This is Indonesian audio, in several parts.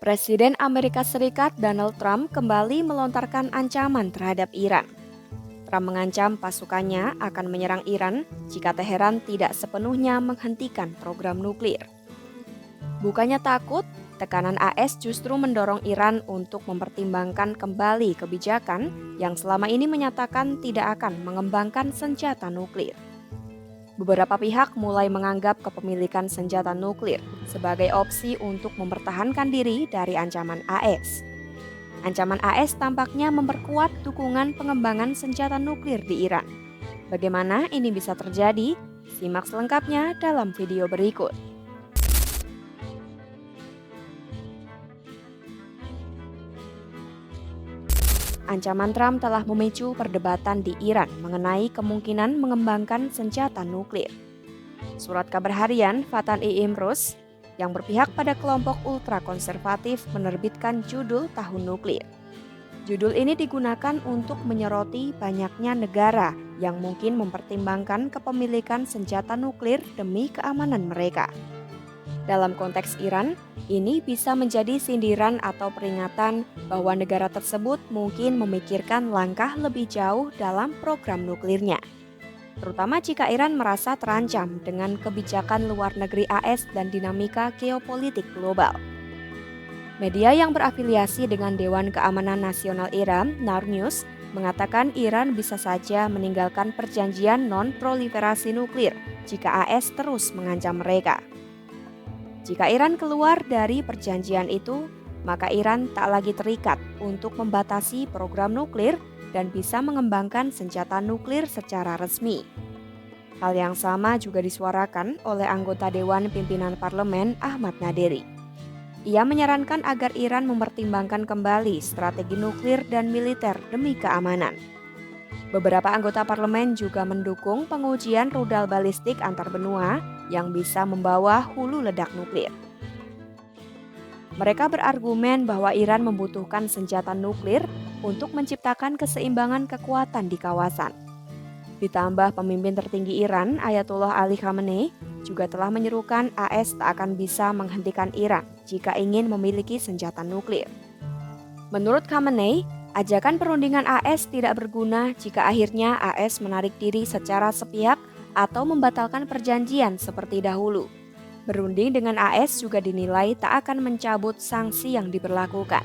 Presiden Amerika Serikat Donald Trump kembali melontarkan ancaman terhadap Iran. Trump mengancam pasukannya akan menyerang Iran jika Teheran tidak sepenuhnya menghentikan program nuklir. Bukannya takut, tekanan AS justru mendorong Iran untuk mempertimbangkan kembali kebijakan yang selama ini menyatakan tidak akan mengembangkan senjata nuklir. Beberapa pihak mulai menganggap kepemilikan senjata nuklir sebagai opsi untuk mempertahankan diri dari ancaman AS. Ancaman AS tampaknya memperkuat dukungan pengembangan senjata nuklir di Iran. Bagaimana ini bisa terjadi? Simak selengkapnya dalam video berikut. Ancaman Trump telah memicu perdebatan di Iran mengenai kemungkinan mengembangkan senjata nuklir. Surat kabar harian Vatan-i Imruz yang berpihak pada kelompok ultrakonservatif menerbitkan judul Tahun Nuklir. Judul ini digunakan untuk menyoroti banyaknya negara yang mungkin mempertimbangkan kepemilikan senjata nuklir demi keamanan mereka. Dalam konteks Iran, ini bisa menjadi sindiran atau peringatan bahwa negara tersebut mungkin memikirkan langkah lebih jauh dalam program nuklirnya. Terutama jika Iran merasa terancam dengan kebijakan luar negeri AS dan dinamika geopolitik global. Media yang berafiliasi dengan Dewan Keamanan Nasional Iran, Nar News, mengatakan Iran bisa saja meninggalkan perjanjian non-proliferasi nuklir jika AS terus mengancam mereka. Jika Iran keluar dari perjanjian itu, maka Iran tak lagi terikat untuk membatasi program nuklir dan bisa mengembangkan senjata nuklir secara resmi. Hal yang sama juga disuarakan oleh anggota Dewan Pimpinan Parlemen Ahmad Naderi. Ia menyarankan agar Iran mempertimbangkan kembali strategi nuklir dan militer demi keamanan. Beberapa anggota parlemen juga mendukung pengujian rudal balistik antar benua yang bisa membawa hulu ledak nuklir. Mereka berargumen bahwa Iran membutuhkan senjata nuklir untuk menciptakan keseimbangan kekuatan di kawasan. Ditambah pemimpin tertinggi Iran, Ayatollah Ali Khamenei, juga telah menyerukan AS tak akan bisa menghentikan Iran jika ingin memiliki senjata nuklir. Menurut Khamenei, ajakan perundingan AS tidak berguna jika akhirnya AS menarik diri secara sepihak atau membatalkan perjanjian seperti dahulu. Berunding dengan AS juga dinilai tak akan mencabut sanksi yang diberlakukan.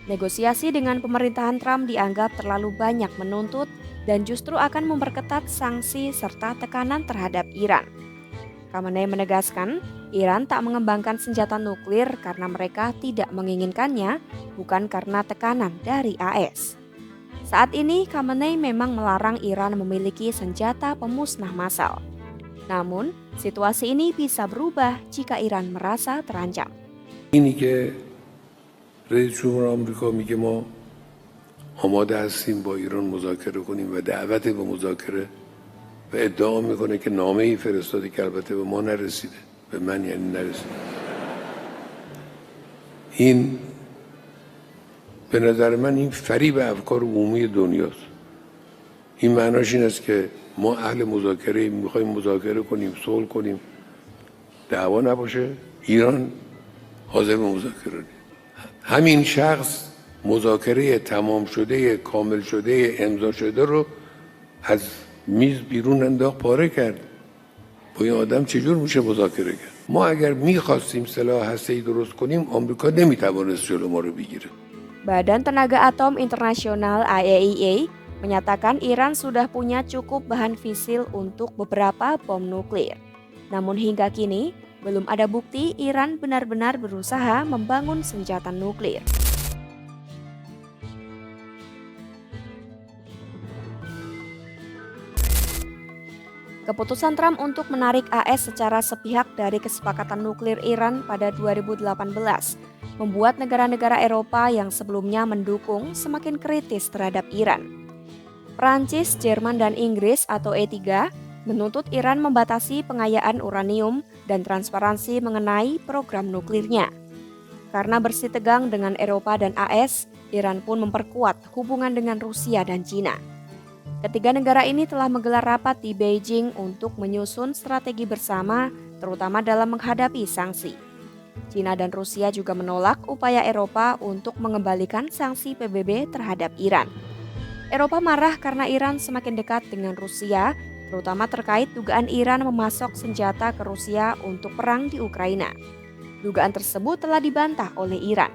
Negosiasi dengan pemerintahan Trump dianggap terlalu banyak menuntut dan justru akan memperketat sanksi serta tekanan terhadap Iran. Khamenei menegaskan, Iran tak mengembangkan senjata nuklir karena mereka tidak menginginkannya, bukan karena tekanan dari AS. Saat ini, Khamenei memang melarang Iran memiliki senjata pemusnah massal. Namun, situasi ini bisa berubah jika Iran merasa terancam. اینی که رئیس جمهور آمریکا میگه ما آماده هستیم با ایران مذاکره کنیم و دعوت به مذاکره و ادعا میکنه که نامه‌ای فرستاده که البته به ما نرسیده، به من یعنی نرسیده. این به نظر من این فریب افکار عمومی دنیاست. این معناش این است که ما اهل مذاکره میخوایم مذاکره کنیم، صلح کنیم، دعوا نباشه، ایران حاضر به مذاکره نیست. همین شخص مذاکره تمام شده، کامل شده، امضا شده رو از میز بیرون انداخت، پاره کرد. با این آدم چجور میشه مذاکره کرد؟ ما اگر میخواستیم سلاح هسته‌ای درست کنیم، آمریکا نمیتوانست جلو ما رو بگیره. Badan Tenaga Atom Internasional IAEA menyatakan Iran sudah punya cukup bahan fisil untuk beberapa bom nuklir. Namun hingga kini, belum ada bukti Iran benar-benar berusaha membangun senjata nuklir. Keputusan Trump untuk menarik AS secara sepihak dari kesepakatan nuklir Iran pada 2018 membuat negara-negara Eropa yang sebelumnya mendukung semakin kritis terhadap Iran. Prancis, Jerman, dan Inggris atau E3 menuntut Iran membatasi pengayaan uranium dan transparansi mengenai program nuklirnya. Karena bersitegang dengan Eropa dan AS, Iran pun memperkuat hubungan dengan Rusia dan Cina. Ketiga negara ini telah menggelar rapat di Beijing untuk menyusun strategi bersama, terutama dalam menghadapi sanksi. China dan Rusia juga menolak upaya Eropa untuk mengembalikan sanksi PBB terhadap Iran. Eropa marah karena Iran semakin dekat dengan Rusia, terutama terkait dugaan Iran memasok senjata ke Rusia untuk perang di Ukraina. Dugaan tersebut telah dibantah oleh Iran.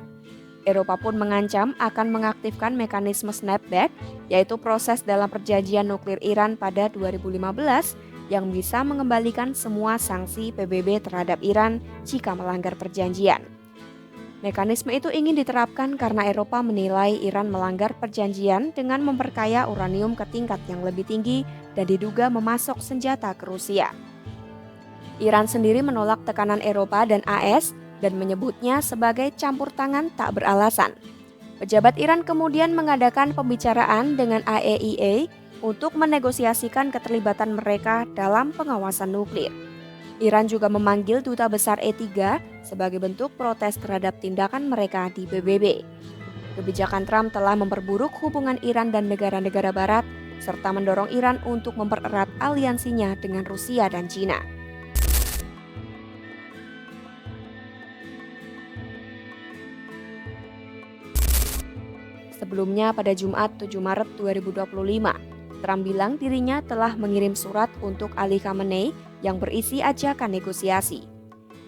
Eropa pun mengancam akan mengaktifkan mekanisme snapback, yaitu proses dalam perjanjian nuklir Iran pada 2015 yang bisa mengembalikan semua sanksi PBB terhadap Iran jika melanggar perjanjian. Mekanisme itu ingin diterapkan karena Eropa menilai Iran melanggar perjanjian dengan memperkaya uranium ke tingkat yang lebih tinggi dan diduga memasok senjata ke Rusia. Iran sendiri menolak tekanan Eropa dan AS dan menyebutnya sebagai campur tangan tak beralasan. Pejabat Iran kemudian mengadakan pembicaraan dengan IAEA untuk menegosiasikan keterlibatan mereka dalam pengawasan nuklir. Iran juga memanggil duta besar E3 sebagai bentuk protes terhadap tindakan mereka di PBB. Kebijakan Trump telah memperburuk hubungan Iran dan negara-negara barat, serta mendorong Iran untuk mempererat aliansinya dengan Rusia dan China. Sebelumnya pada Jumat 7 Maret 2025, Trump bilang dirinya telah mengirim surat untuk Ali Khamenei yang berisi ajakan negosiasi.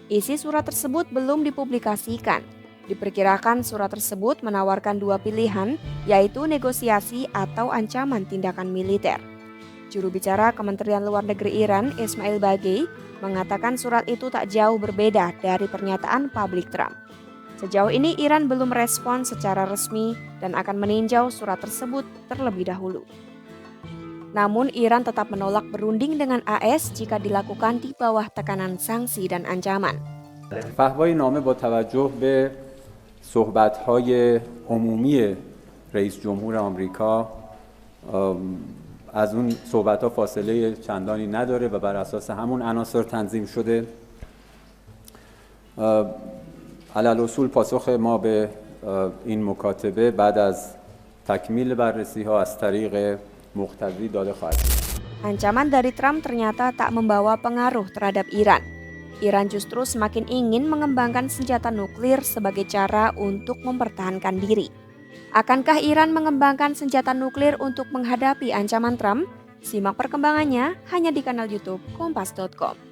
Isi surat tersebut belum dipublikasikan. Diperkirakan surat tersebut menawarkan dua pilihan, yaitu negosiasi atau ancaman tindakan militer. Juru bicara Kementerian Luar Negeri Iran, Ismail Bagei, mengatakan surat itu tak jauh berbeda dari pernyataan publik Trump. Sejauh ini Iran belum merespon secara resmi dan akan meninjau surat tersebut terlebih dahulu. Namun Iran tetap menolak berunding dengan AS jika dilakukan di bawah tekanan sanksi dan ancaman. فحوای نامه با توجه به صحبت‌های عمومی رئیس جمهور آمریکا از اون صحبت‌ها فاصله چندانی نداره و بر اساس همون عناصر تنظیم شده. علالرسول پاسخ ما به این مکاتبه بعد از تکمیل بررسی‌ها از طریق مقتضی داده خواهد شد. Ancaman dari Trump ternyata tak membawa pengaruh terhadap Iran. Iran justru semakin ingin mengembangkan senjata nuklir sebagai cara untuk mempertahankan diri. Akankah Iran mengembangkan senjata nuklir untuk menghadapi ancaman Trump? Simak perkembangannya hanya di kanal YouTube Kompas.com.